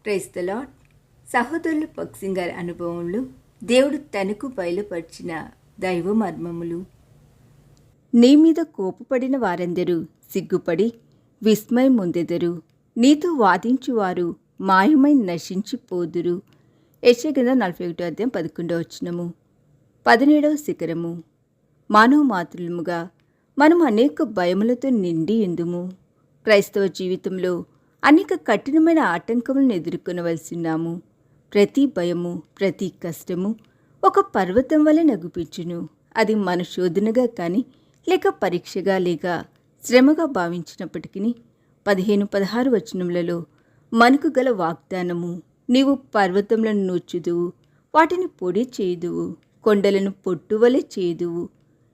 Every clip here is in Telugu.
Praise the lord. సహోదరులు భక్సింగ్ గారి అనుభవంలో దేవుడు తనకు బయలుపరిచిన దైవ మర్మములు. నీ మీద కోపపడిన వారందరూ సిగ్గుపడి విస్మయం పొందెదరు. నీతో వాదించువారు మాయమై నశించిపోదురు. యెషయా 41:11. 17వ శిఖరము. మానవ మాతృలముగా మనం అనేక భయములతో నిండి ఎందుము. క్రైస్తవ జీవితంలో అనేక కఠినమైన ఆటంకములను ఎదుర్కొనవలసిన్నాము. ప్రతి భయము, ప్రతి కష్టము ఒక పర్వతం వలె నగుపించును. అది మన శోధనగా కానీ లేక పరీక్షగా లేక శ్రమగా భావించినప్పటికీ 15-16 వచనములలో మనకు గల వాగ్దానము, నీవు పర్వతములను నూర్చుదువు, వాటిని పొడి చేయుదువు, కొండలను పొట్టువలె చేయుదువు.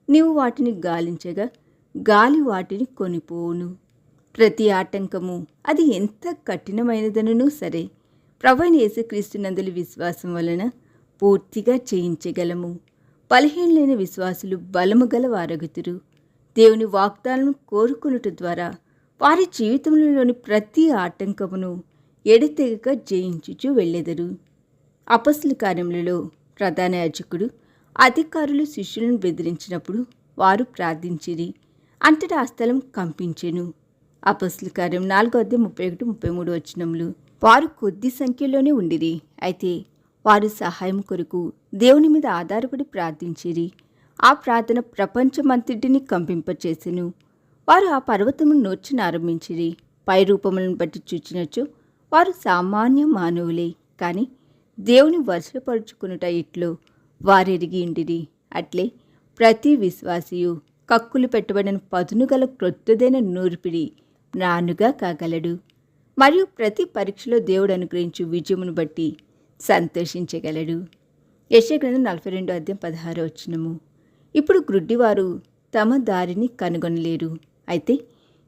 నీవు వాటిని గాలించగా గాలి వాటిని కొనిపోవును. ప్రతి ఆటంకము అది ఎంత కఠినమైనదనూ సరే ప్రభువైన యేసుక్రీస్తునందలి విశ్వాసం వలన పూర్తిగా జయించగలము. బలహీనులైన విశ్వాసులు బలము గల వారగుతురు. దేవుని వాగ్దానాలను కోరుకునుట ద్వారా వారి జీవితంలోని ప్రతి ఆటంకమును ఎడతెగక జయించుచూ వెళ్ళెదరు. అపొస్తలుల కార్యములలో ప్రధాన యాజకుడు అధికారులు శిష్యులను బెదిరించినప్పుడు వారు ప్రార్థించిరి. అంతటా ఆ స్థలం కంపించెను. అపొస్తలుల కార్యం 4:31-33 వచనములు. వారు కొద్ది సంఖ్యలోనే ఉండిరి. అయితే వారు సహాయం కొరకు దేవుని మీద ఆధారపడి ప్రార్థించిరి. ఆ ప్రార్థన ప్రపంచమంతటిని కంపింపచేసెను. వారు ఆ పర్వతమును నూర్చనారంభించిరి. పై రూపములను బట్టి చూచినచో వారు సామాన్య మానవులే, కానీ దేవుని వశపరుచుకునుట ఇట్లో వారెరిగి ఉండిరి. అట్లే ప్రతి విశ్వాసియు కక్కులు పెట్టబడిన పదును గల క్రొత్తదైన నూర్పిడి నానుగా కాగలడు. మరియు ప్రతి పరీక్షలో దేవుడు అనుగ్రహించు విజయమును బట్టి సంతోషించగలడు. యెషయా 42:16 వచనము. ఇప్పుడు గ్రుడ్డివారు తమ దారిని కనుగొనలేరు. అయితే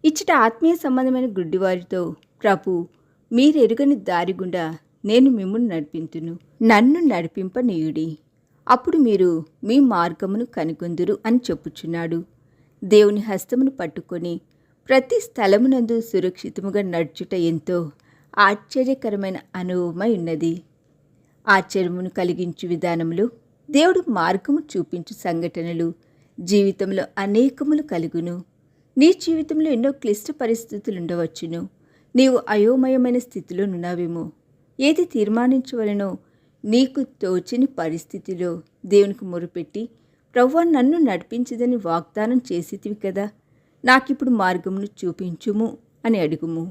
ఇచ్చట ఆత్మీయ సంబంధమైన గ్రుడ్డివారితో ప్రభు, మీరెరుగని దారి గుండా నేను మిమ్మును నడిపింతును, నన్ను నడిపింపనీయుడి, అప్పుడు మీరు మీ మార్గమును కనుగొందురు అని చెప్పుచున్నాడు. దేవుని హస్తమును పట్టుకొని ప్రతి స్థలమునందు సురక్షితముగా నడుచుట ఎంతో ఆశ్చర్యకరమైన అనుభవమై ఉన్నది. ఆశ్చర్యమును కలిగించు విధానములు, దేవుడు మార్గము చూపించు సంఘటనలు జీవితంలో అనేకములు కలుగును. నీ జీవితంలో ఎన్నో క్లిష్ట పరిస్థితులు ఉండవచ్చును. నీవు అయోమయమైన స్థితిలో నున్నావేమో. ఏది తీర్మానించవలనో నీకు తోచని పరిస్థితిలో దేవునికి మొరుపెట్టి, ప్రభువా నన్ను నడిపించదని వాగ్దానం చేసితివి కదా, నాకిప్పుడు మార్గమును చూపించుము అని అడుగుము.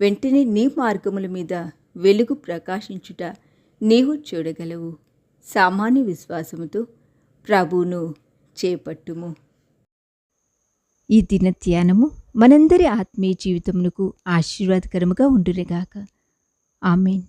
వెంటనే నీ మార్గముల మీద వెలుగు ప్రకాశించుట నీవు చూడగలవు. సామాన్య విశ్వాసముతో ప్రభువును చేపట్టుము. ఈ దిన ధ్యానము మనందరి ఆత్మీయ జీవితమునకు ఆశీర్వాదకరముగా ఉండునుగాక. ఆమేన్.